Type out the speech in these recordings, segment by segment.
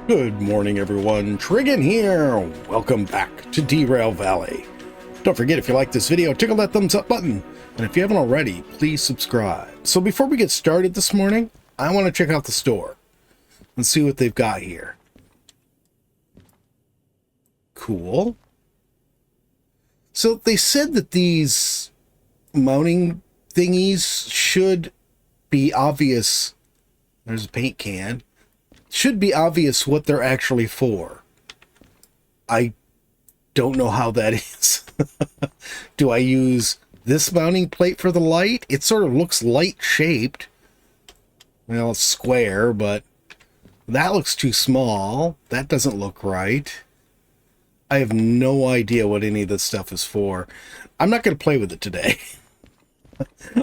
Good morning, everyone. Trigan here. Welcome back to Derail Valley. Don't forget, if you like this video, tickle that thumbs up button. And if you haven't already, please subscribe. So before we get started this morning, I want to check out the store and see what they've got here. Cool. So they said that these mounting thingies should be obvious. There's a paint can. Should be obvious what they're actually for. I don't know how that is. Do I use this mounting plate for the light? It sort of looks light shaped. Well, it's square, but that looks too small. That doesn't look right. I have no idea what any of this stuff is for. I'm not going to play with it today.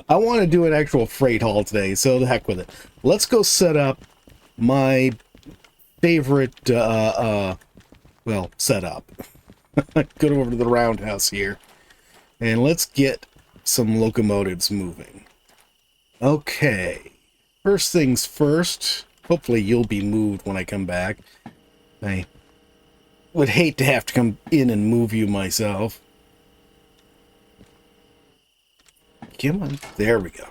I want to do an actual freight haul today, so the heck with it. Let's go set up my favorite, well, setup. Go over to the roundhouse here, and let's get some locomotives moving. Okay, first things first, hopefully you'll be moved when I come back. I would hate to have to come in and move you myself. Come on, there we go.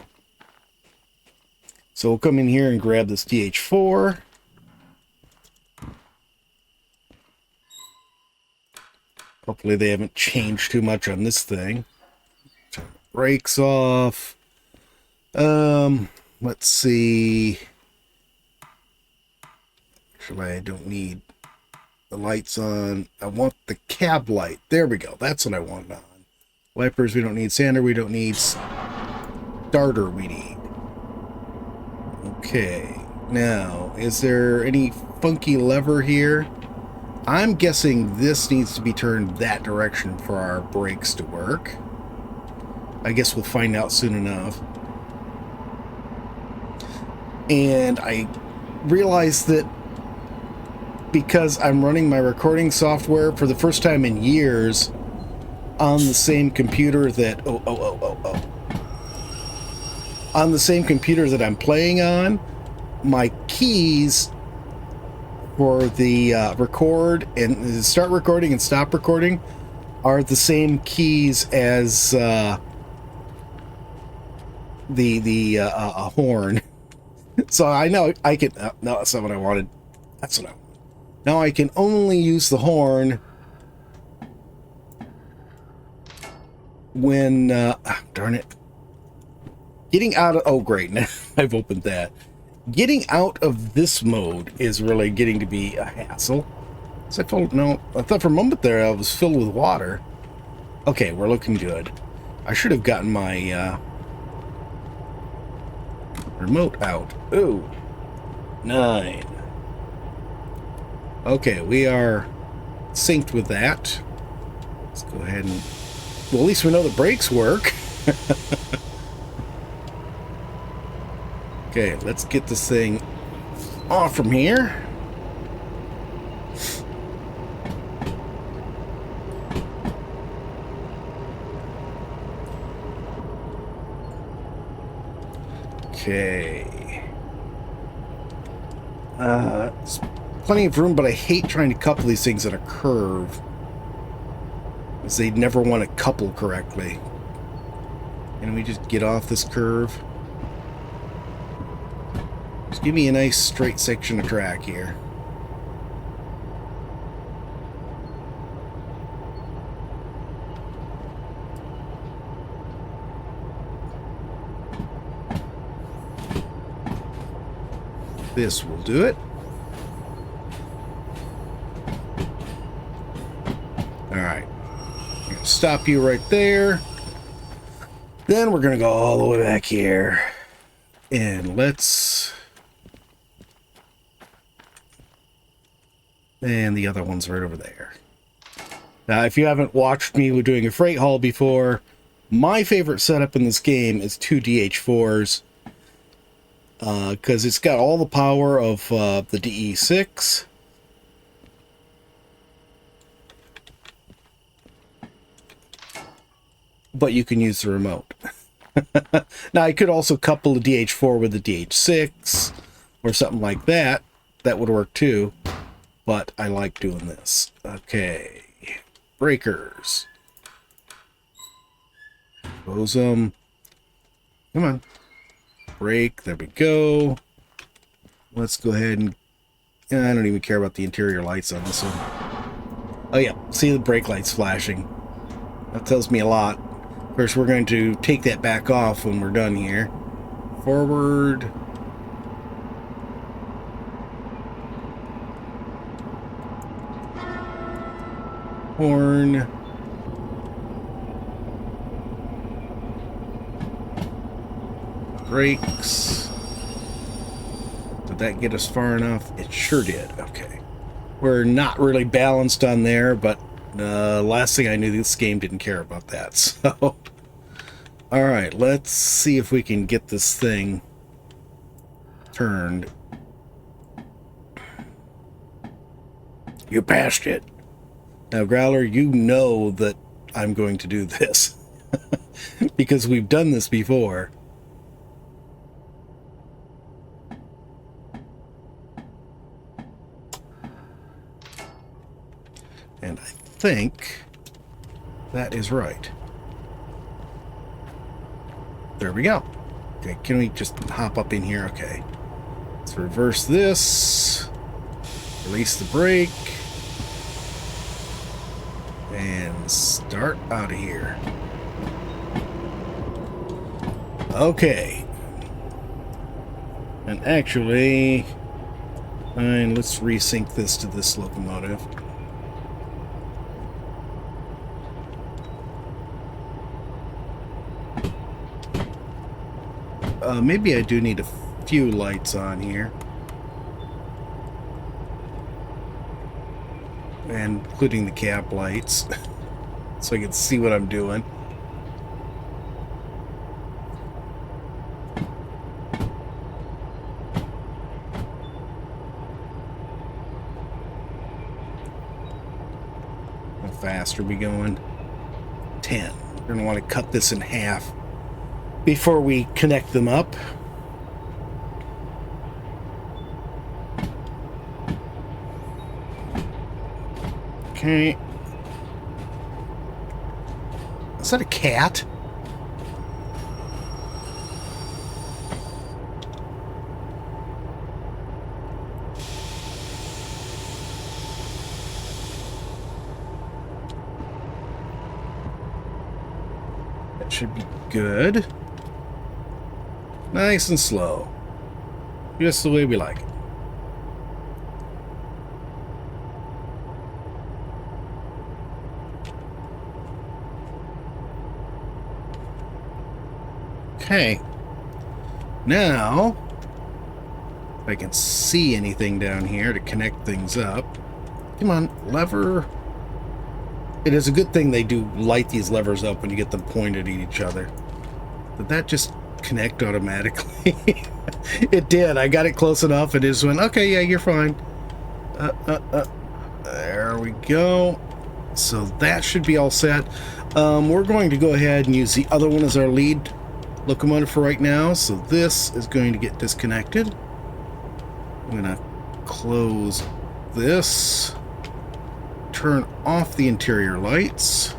So we'll come in here and grab this DH4. Hopefully they haven't changed too much on this thing. Turn the brakes off. Let's see. Actually, I don't need the lights on. I want the cab light. There we go. That's what I want on. Wipers, we don't need. Sander, we don't need. Starter, we need. Okay, now, is there any funky lever here? I'm guessing this needs to be turned that direction for our brakes to work. I guess we'll find out soon enough. And I realized that because I'm running my recording software for the first time in years on the same computer that... on the same computer that I'm playing on, my keys for the record and start recording and stop recording are the same keys as the horn. So I know I can... no, that's not what I wanted. That's what I wanted. Now I can only use the horn when... darn it. Getting out of... oh, great. Now I've opened that. Getting out of this mode is really getting to be a hassle. So I thought for a moment there I was filled with water. Okay, we're looking good. I should have gotten my remote out. Ooh. 9. Okay, we are synced with that. Let's go ahead and... well, at least we know the brakes work. Okay, let's get this thing off from here. Okay. There's plenty of room, but I hate trying to couple these things at a curve, because they never want to couple correctly. Can we just get off this curve? Just give me a nice straight section of track here. This will do it. Alright. I'm going to stop you right there. Then we're going to go all the way back here. And let's... and the other one's right over there. Now, if you haven't watched me doing a freight haul before, my favorite setup in this game is 2 DH4s. Because it's got all the power of the DE6. But you can use the remote. Now, I could also couple the DH4 with the DH6 or something like that. That would work too. but I like doing this. Okay. Breakers. Close them. Come on. Break. There we go. Let's go ahead and... I don't even care about the interior lights on this one. Oh yeah, see the brake lights flashing. That tells me a lot. Of course, we're going to take that back off when we're done here. Forward. Horn. Brakes. Did that get us far enough? It sure did. Okay. We're not really balanced on there, but last thing I knew, this game didn't care about that. So, alright, let's see if we can get this thing turned. You passed it. Now, Growler, you know that I'm going to do this. Because we've done this before. And I think that is right. There we go. Okay, can we just hop up in here? Okay. Let's reverse this. Release the brake. And start out of here. Okay. And actually, fine, let's resync this to this locomotive. Maybe I do need a few lights on here. And including the cap lights. So I can see what I'm doing. How fast are we going? 10. We're going to want to cut this in half before we connect them up. Okay. Is that a cat? That should be good. Nice and slow. Just the way we like it. Okay. Now, if I can see anything down here to connect things up. Come on, lever. It is a good thing they do light these levers up when you get them pointed at each other. Did that just connect automatically? It did. I got it close enough and it just went, okay, yeah, you're fine. There we go. So that should be all set. We're going to go ahead and use the other one as our lead locomotive for right now. So this is going to get disconnected. I'm going to close this. Turn off the interior lights.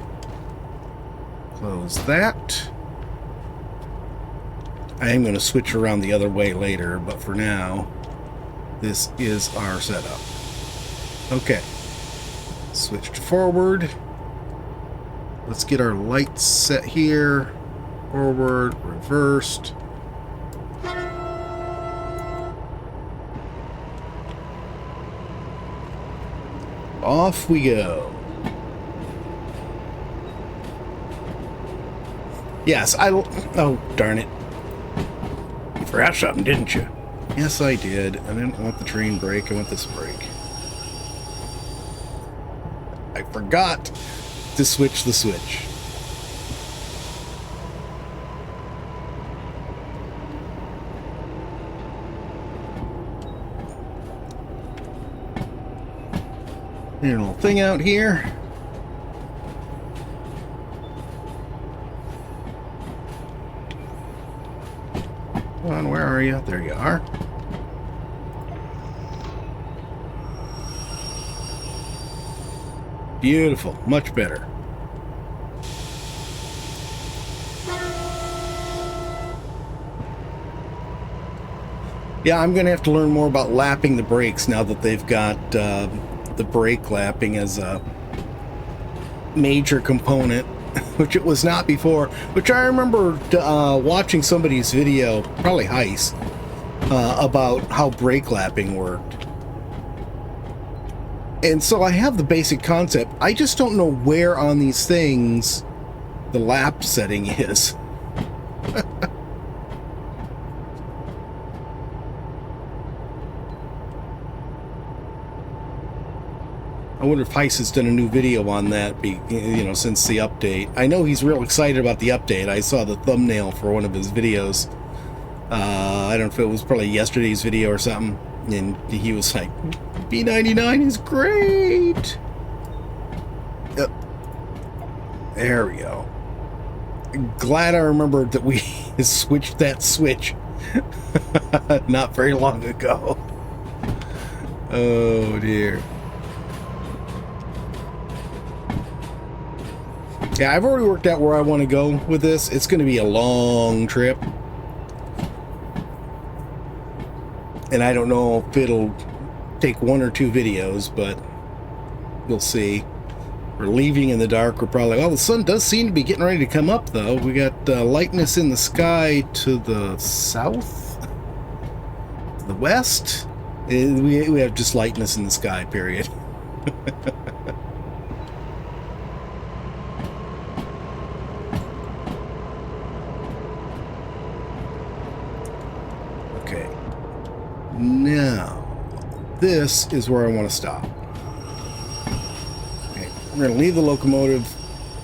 Close that. I am going to switch around the other way later, but for now, this is our setup. Okay. Switch to forward. Let's get our lights set here. Forward, reversed. Off we go. Yes, oh, darn it. You forgot something, didn't you? Yes, I did. I didn't want the train brake. I want this brake. I forgot to switch the switch. There's a little thing out here. Come on, where are you? There you are. Beautiful. Much better. Yeah, I'm going to have to learn more about lapping the brakes now that they've got the brake lapping as a major component, which it was not before, which I remember watching somebody's video, probably Heist, about how brake lapping worked. And so I have the basic concept. I just don't know where on these things the lap setting is. I wonder if Heist has done a new video on that, since the update. I know he's real excited about the update. I saw the thumbnail for one of his videos. I don't know if it was probably yesterday's video or something. And he was like, B99 is great! Yep. There we go. Glad I remembered that we switched that switch not very long ago. Oh dear. Yeah, I've already worked out where I want to go with this. It's going to be a long trip. And I don't know if it'll take 1 or 2 videos, but we'll see. We're leaving in the dark. We're probably, well, the sun does seem to be getting ready to come up, though. We got lightness in the sky to the south, to the west. We have just lightness in the sky, period. Okay. Now, this is where I want to stop. Okay, we're going to leave the locomotive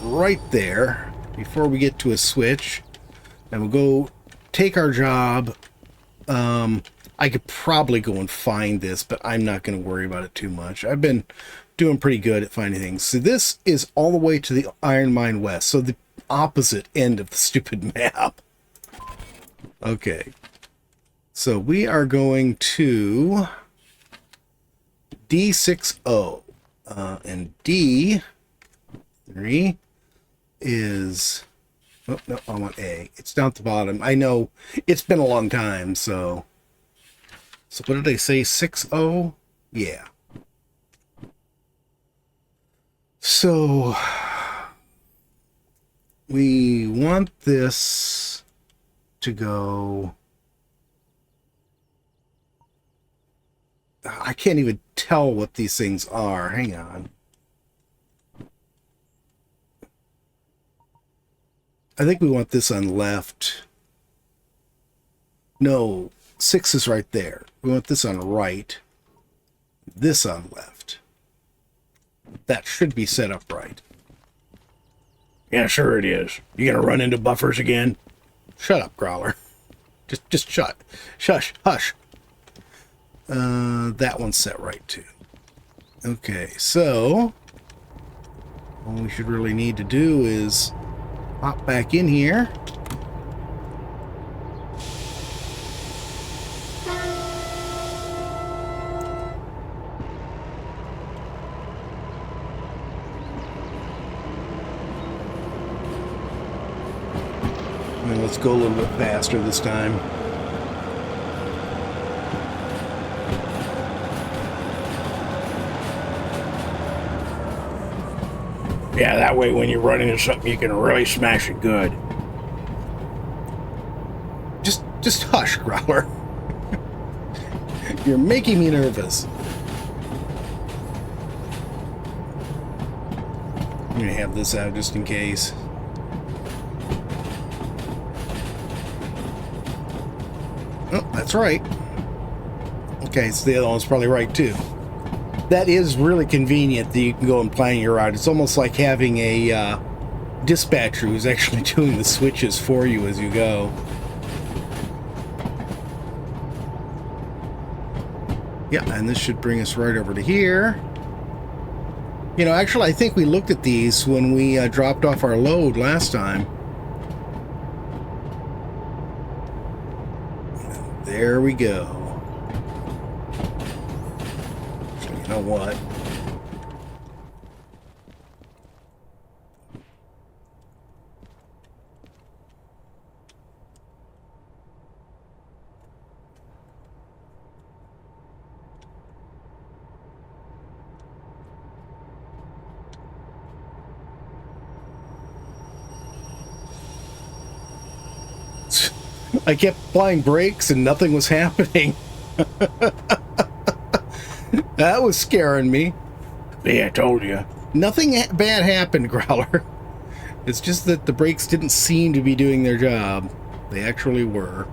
right there before we get to a switch, and we'll go take our job. I could probably go and find this, but I'm not going to worry about it too much. I've been doing pretty good at finding things. So this is all the way to the Iron Mine West, so the opposite end of the stupid map. Okay. So we are going to D60, and D3 is, oh, no, I want A. It's down at the bottom. I know it's been a long time, so what did they say, 60? Yeah. So we want this to go, I can't even tell what these things are. Hang on. I think we want this on left. No, 6 is right there. We want this on right. This on left. That should be set up right. Yeah, sure it is. You gonna run into buffers again? Shut up, Growler. Just shut. Shush. Hush. That one's set right too. Okay, so all we should really need to do is hop back in here. And let's go a little bit faster this time. Yeah, that way when you run into something, you can really smash it good. Just hush, Growler. You're making me nervous. I'm gonna have this out just in case. Oh, that's right. Okay, so the other one's probably right too. That is really convenient that you can go and plan your route. It's almost like having a dispatcher who's actually doing the switches for you as you go. Yeah, and this should bring us right over to here. You know, actually, I think we looked at these when we dropped off our load last time. There we go. You know what? I kept applying brakes and nothing was happening. That was scaring me. Yeah, I told you. Nothing bad happened, Growler. It's just that the brakes didn't seem to be doing their job. They actually were.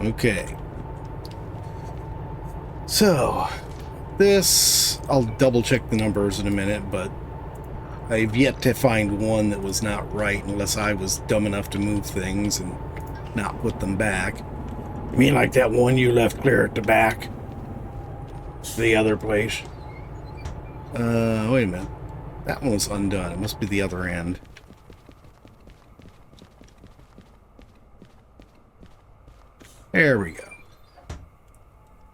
Okay. So, this... I'll double check the numbers in a minute, but I've yet to find one that was not right unless I was dumb enough to move things and not put them back. You mean like that one you left clear at the back? The other place? Wait a minute. That one was undone. It must be the other end. There we go.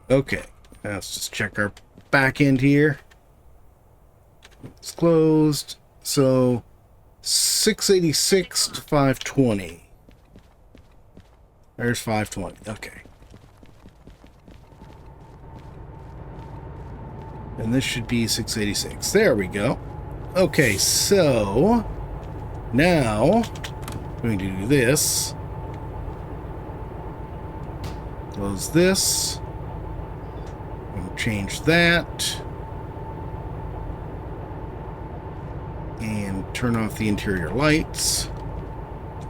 Okay. Now let's just check our back end here. It's closed. So, 686 to 520. There's 520. Okay. And this should be 686. There we go. Okay, so now I'm going to do this. Close this. And change that. And turn off the interior lights.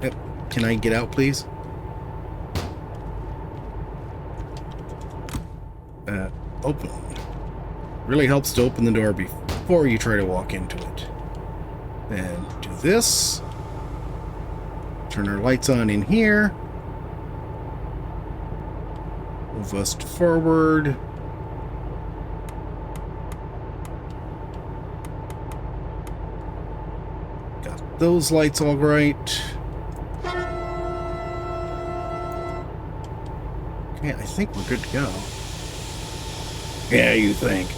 Yep. Can I get out, please? Open. Really helps to open the door before you try to walk into it. Then do this. Turn our lights on in here. Move us forward. Got those lights all right. Okay, I think we're good to go. Yeah, you think.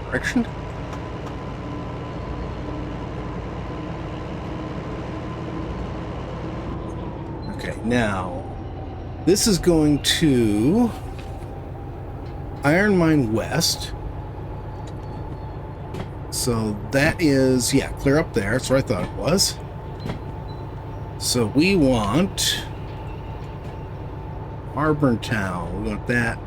Direction? Okay, now this is going to Iron Mine West. So that is, yeah, clear up there. That's what I thought it was. So we want Auburn Town. We want that.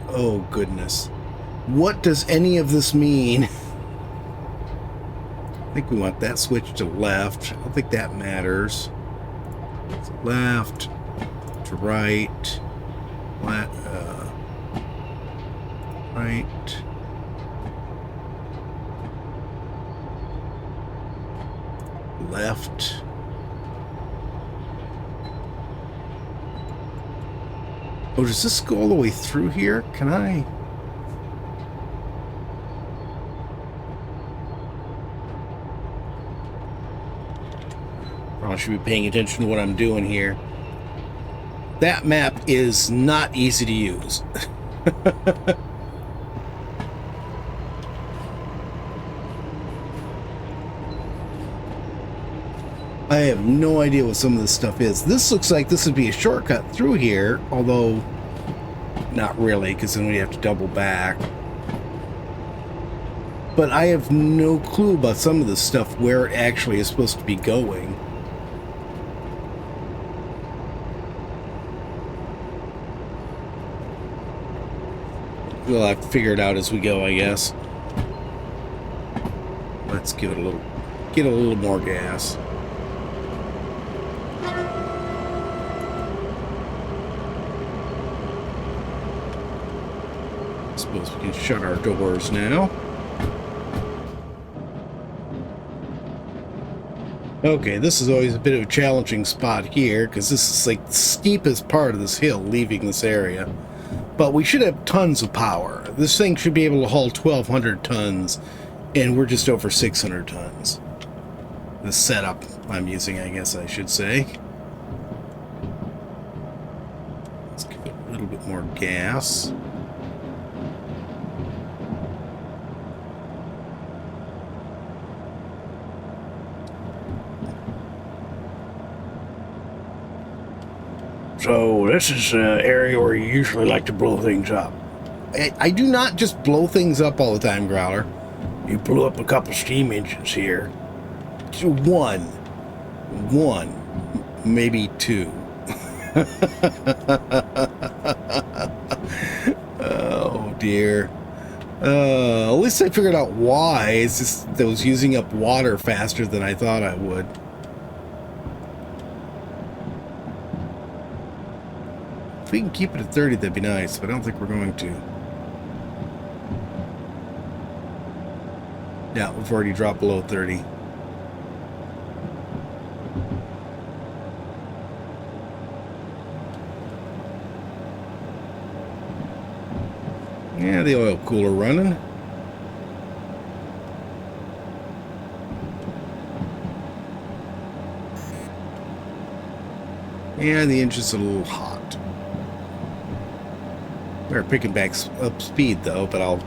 Oh, goodness. What does any of this mean? I think we want that switch to left. I don't think that matters. So left to right. Right. Left. Oh, does this go all the way through here? Can I? Probably should be paying attention to what I'm doing here. That map is not easy to use. I have no idea what some of this stuff is. This looks like this would be a shortcut through here, although not really, because then we have to double back. But I have no clue about some of this stuff, where it actually is supposed to be going. We'll have to figure it out as we go, I guess. Let's give it a little, get a little more gas. I suppose we can shut our doors now. Okay, this is always a bit of a challenging spot here, because this is like the steepest part of this hill leaving this area. But we should have tons of power. This thing should be able to haul 1,200 tons, and we're just over 600 tons. The setup I'm using, I guess I should say. Let's give it a little bit more gas. So this is an area where you usually like to blow things up. I do not just blow things up all the time, Growler. You blew up a couple steam engines here. One, maybe two. Oh dear. At least I figured out why. It's just that I was using up water faster than I thought I would. If we can keep it at 30, that'd be nice, but I don't think we're going to. Yeah, we've already dropped below 30. Yeah, the oil cooler running. Yeah, the engine's a little hot. We're picking back up speed though, but I'll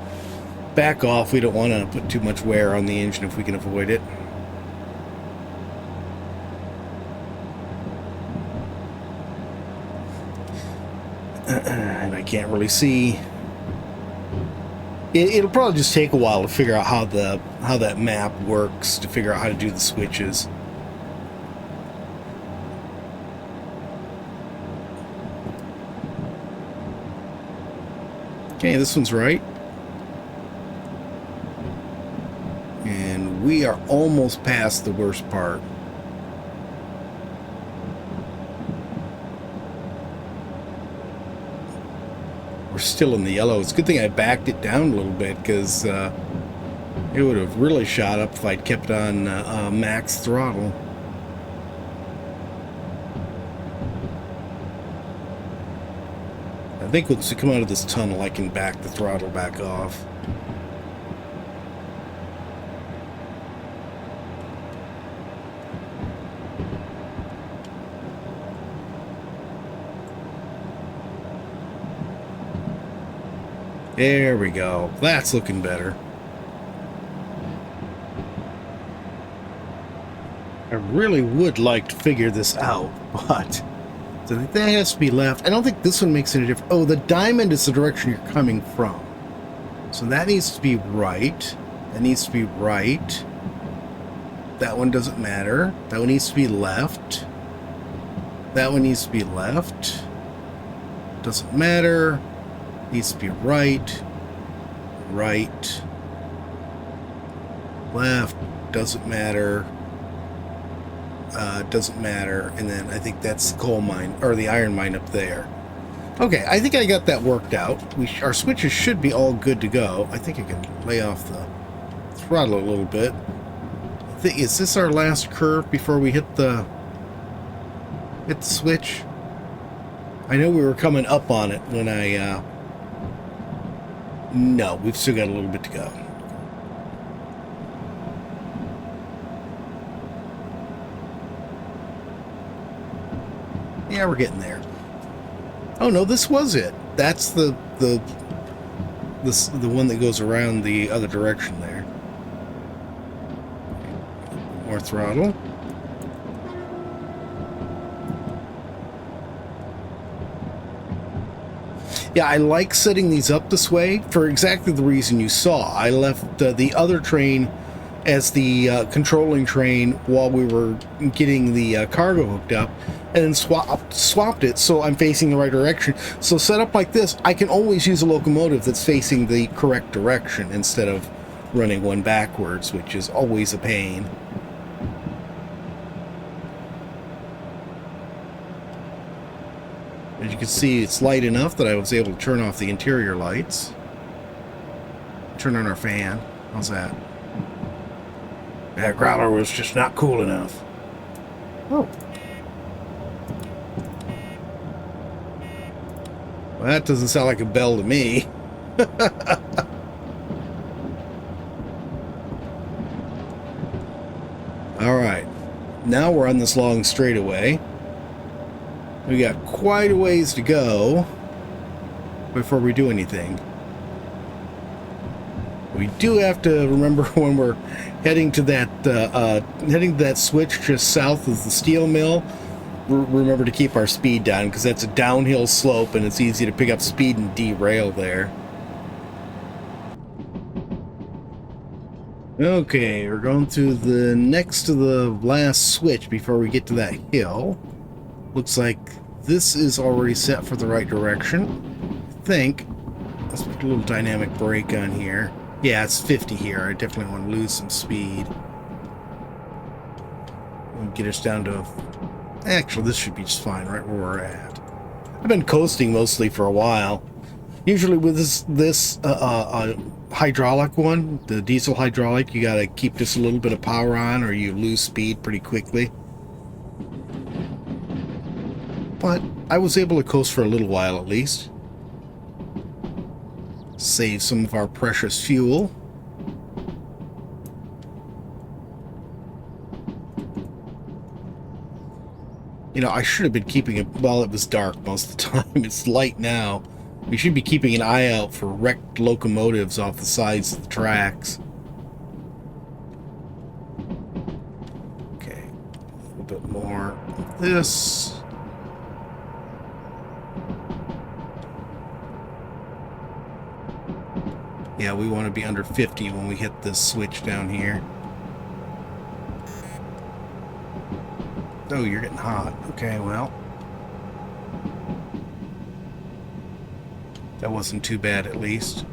back off. We don't want to put too much wear on the engine if we can avoid it. And I can't really see. It'll probably just take a while to figure out how that map works, to figure out how to do the switches. Okay, this one's right. And we are almost past the worst part. We're still in the yellow. It's a good thing I backed it down a little bit, because it would have really shot up if I'd kept on max throttle. I think once we come out of this tunnel, I can back the throttle back off. There we go. That's looking better. I really would like to figure this out, but so that has to be left. I don't think this one makes any difference. Oh, the diamond is the direction you're coming from. So that needs to be right. That needs to be right. That one doesn't matter. That one needs to be left. That one needs to be left. Doesn't matter. Needs to be right. Right. Left. Doesn't matter. Doesn't matter. And then I think that's the coal mine, or the iron mine up there. Okay, I think I got that worked out. Our switches should be all good to go. I think I can lay off the throttle a little bit. Is this our last curve before we hit the switch? I know we were coming up on it when I... No, we've still got a little bit to go. Yeah, we're getting there. Oh no, this was it. That's the one that goes around the other direction there. More throttle. Yeah, I like setting these up this way for exactly the reason you saw. I left the other train as the controlling train while we were getting the cargo hooked up, and then swapped it so I'm facing the right direction. So set up like this, I can always use a locomotive that's facing the correct direction instead of running one backwards, which is always a pain. As you can see, it's light enough that I was able to turn off the interior lights. Turn on our fan. How's that? That growler was just not cool enough. Oh. Well, that doesn't sound like a bell to me. Alright. Now we're on this long straightaway. We got quite a ways to go before we do anything. We do have to remember when we're heading to that switch just south of the steel mill. remember to keep our speed down, because that's a downhill slope and it's easy to pick up speed and derail there. Okay, we're going through the next to the last switch before we get to that hill. Looks like this is already set for the right direction. I think. Let's put a little dynamic brake on here. Yeah, it's 50 here. I definitely want to lose some speed. We'll get us down to... Actually, this should be just fine right where we're at. I've been coasting mostly for a while. Usually with this hydraulic one, the diesel hydraulic, you gotta keep just a little bit of power on or you lose speed pretty quickly. But I was able to coast for a little while at least. Save some of our precious fuel. You know, I should have been keeping it... Well, it was dark most of the time. It's light now. We should be keeping an eye out for wrecked locomotives off the sides of the tracks. Okay. A little bit more of this. Yeah, we want to be under 50 when we hit this switch down here. Oh, you're getting hot. Okay, well. That wasn't too bad, at least.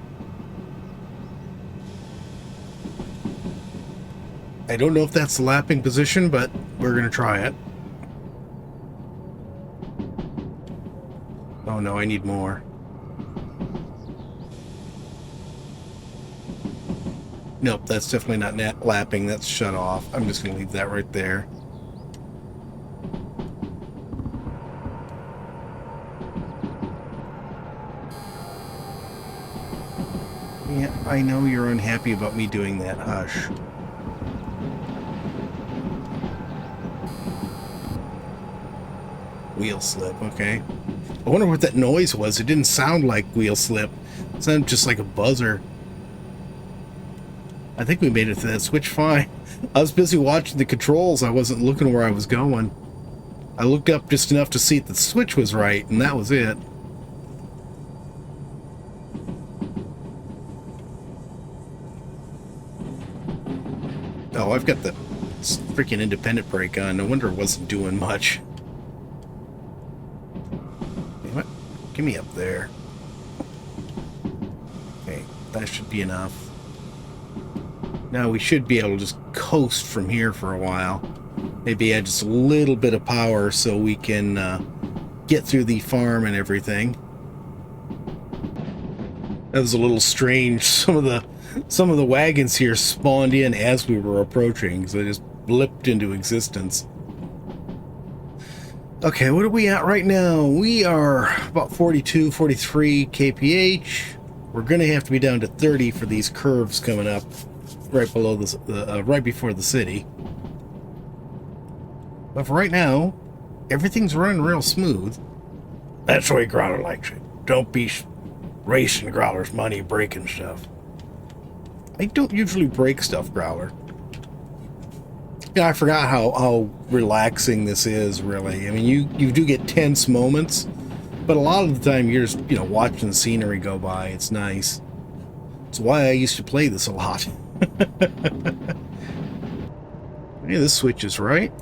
I don't know if that's the lapping position, but we're going to try it. Oh no, I need more. Nope, that's definitely not net lapping. That's shut off. I'm just going to leave that right there. Yeah, I know you're unhappy about me doing that. Hush. Wheel slip, okay. I wonder what that noise was. It didn't sound like wheel slip. It sounded just like a buzzer. I think we made it to that switch fine. I was busy watching the controls. I wasn't looking where I was going. I looked up just enough to see if the switch was right, and that was it. Oh, I've got the freaking independent brake on. No wonder it wasn't doing much. What? Give me up there. Okay, that should be enough. Now we should be able to just coast from here for a while. Maybe add just a little bit of power so we can get through the farm and everything. That was a little strange. Some of the wagons here spawned in as we were approaching, so they just blipped into existence. Okay, what are we at right now? We are about 42, 43 kph. We're going to have to be down to 30 for these curves coming up right below this, right before the city. But for right now, everything's running real smooth. That's the way Growler likes it. Don't be racing Growler's money breaking stuff. I don't usually break stuff, Growler. Yeah, I forgot how relaxing this is, really. I mean, you do get tense moments, but a lot of the time you're just, you know, watching the scenery go by. It's nice. It's why I used to play this a lot. Yeah, this switch is right.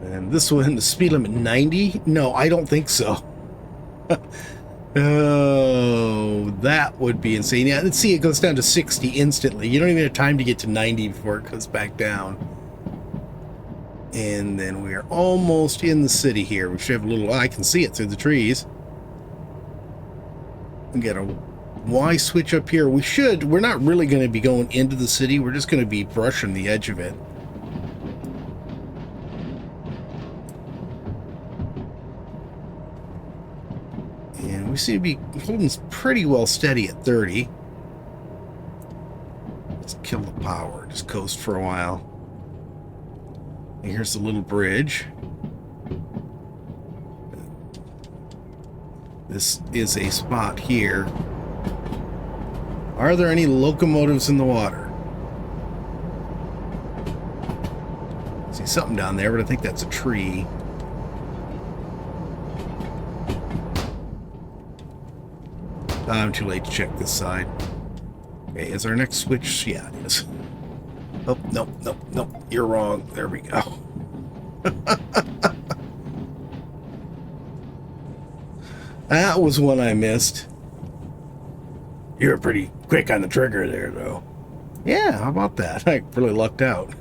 And this one, the speed limit 90? No, I don't think so. Oh, that would be insane. Yeah, let's see, it goes down to 60 instantly. You don't even have time to get to 90 before it goes back down. And then we are almost in the city here. We should have a little... I can see it through the trees. We got a Y switch up here. We're not really going to be going into the city. We're just going to be brushing the edge of it. And we seem to be holding pretty well steady at 30. Let's kill the power. Just coast for a while. And here's the little bridge. This is a spot here. Are there any locomotives in the water? See something down there, but I think that's a tree. I'm too late to check this side. Okay, is our next switch? Yeah, it is. Oh, nope, nope, nope. You're wrong. There we go. That was one I missed. You were pretty quick on the trigger there, though. Yeah, how about that? I really lucked out.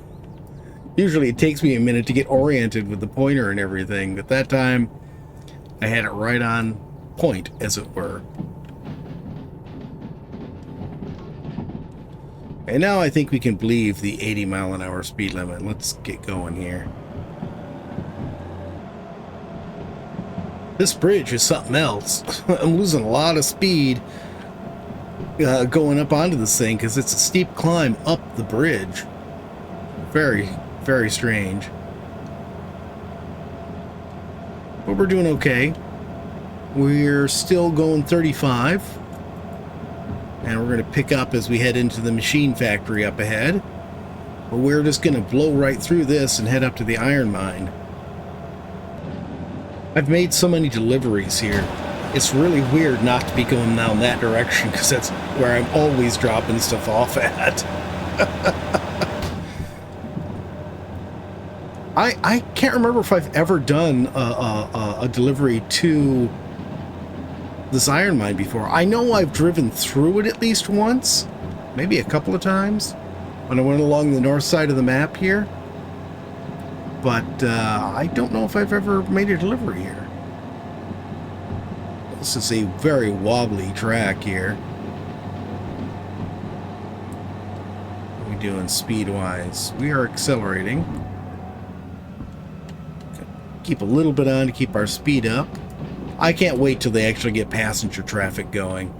Usually it takes me a minute to get oriented with the pointer and everything, but that time I had it right on point, as it were. And now I think we can believe the 80-mile-an-hour speed limit. Let's get going here. This bridge is something else. I'm losing a lot of speed going up onto this thing because it's a steep climb up the bridge. Very, very strange. But we're doing okay. We're still going 35. And we're going to pick up as we head into the machine factory up ahead. But we're just going to blow right through this and head up to the iron mine. I've made so many deliveries here. It's really weird not to be going down that direction because that's where I'm always dropping stuff off at. I can't remember if I've ever done a delivery to this iron mine before. I know I've driven through it at least once, maybe a couple of times, when I went along the north side of the map here. But I don't know if I've ever made a delivery here. This is a very wobbly track here. What are we doing speed-wise? We are accelerating. Keep a little bit on to keep our speed up. I can't wait till they actually get passenger traffic going.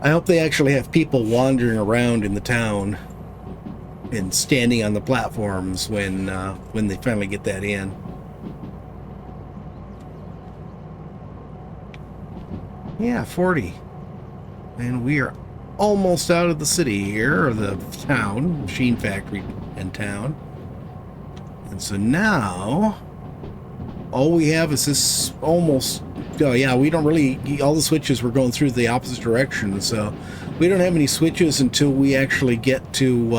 I hope they actually have people wandering around in the town and standing on the platforms when they finally get that in. Yeah, 40. And we are almost out of the city here, or the town, machine factory and town. And so now, all we have is this almost... Oh yeah, we don't really... All the switches were going through the opposite direction, so we don't have any switches until we actually get to...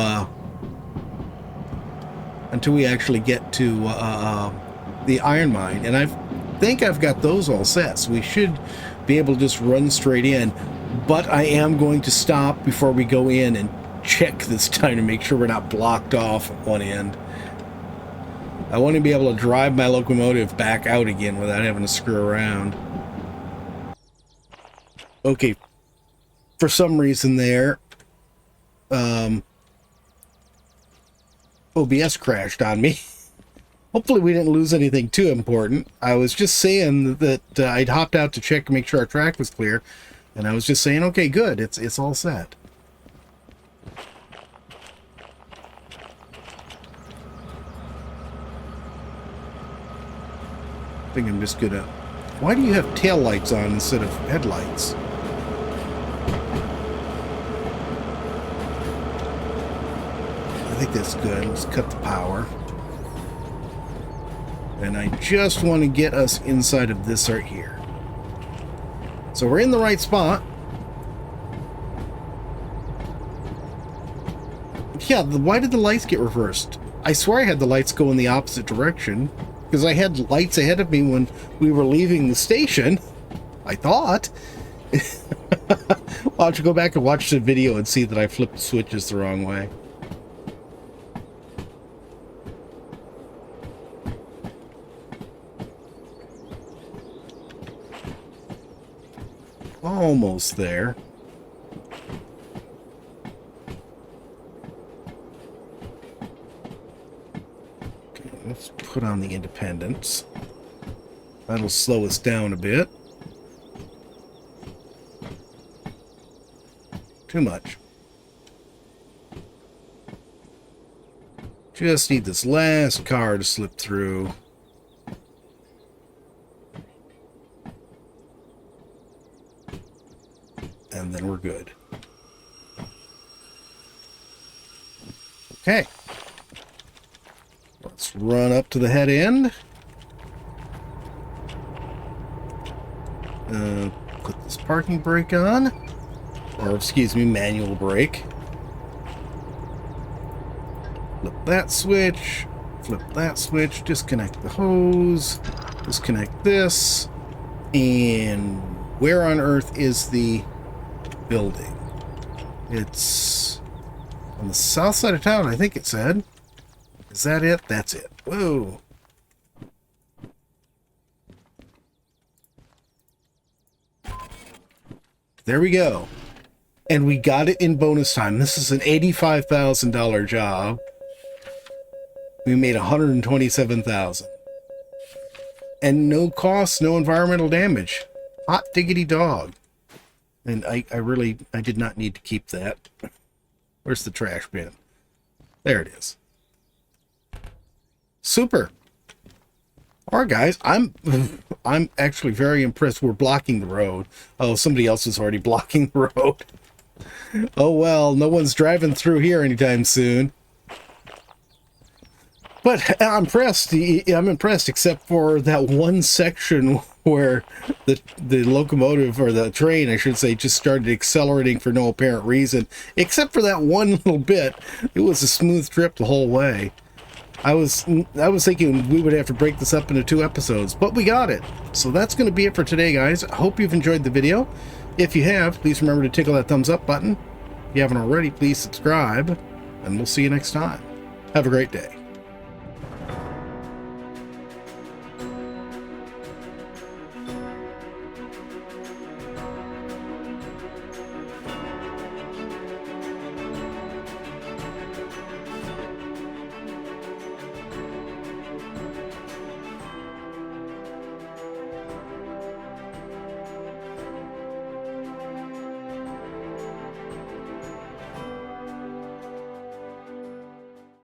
the iron mine. And I think I've got those all set, so we should be able to just run straight in. But I am going to stop before we go in and check this time to make sure we're not blocked off at one end. I want to be able to drive my locomotive back out again without having to screw around. Okay, for some reason there, OBS crashed on me. Hopefully we didn't lose anything too important. I was just saying that I'd hopped out to check to make sure our track was clear, and I was just saying, okay, good, it's all set. I think I'm just gonna... Why do you have tail lights on instead of headlights? I think that's good. Let's cut the power. And I just want to get us inside of this right here. So we're in the right spot. Yeah, why did the lights get reversed? I swear I had the lights go in the opposite direction. Because I had lights ahead of me when we were leaving the station. I thought. I'll have to go back and watch the video and see that I flipped the switches the wrong way. Almost there. Okay, let's put on the independence. That'll slow us down a bit. Too much. Just need this last car to slip through. And then we're good. Okay. Let's run up to the head end. put this parking brake on. Or, excuse me, manual brake. Flip that switch. Flip that switch. Disconnect the hose. Disconnect this. And where on earth is the building? It's on the south side of town, I think it said. Is that it? That's it. Whoa. There we go. And we got it in bonus time. This is an $85,000 job. We made $127,000. And no cost, no environmental damage. Hot diggity dog. And I did not need to keep that. Where's the trash bin? There it is. Super. All right, guys. I'm actually very impressed. We're blocking the road. Oh, somebody else is already blocking the road. Oh well, no one's driving through here anytime soon. But I'm impressed. I'm impressed, except for that one section where the locomotive, or the train, I should say, just started accelerating for no apparent reason. Except for that one little bit, it was a smooth trip the whole way. I was thinking we would have to break this up into 2 episodes, but we got it. So that's going to be it for today, guys. I hope you've enjoyed the video. If you have, please remember to tickle that thumbs up button. If you haven't already, please subscribe, and we'll see you next time. Have a great day.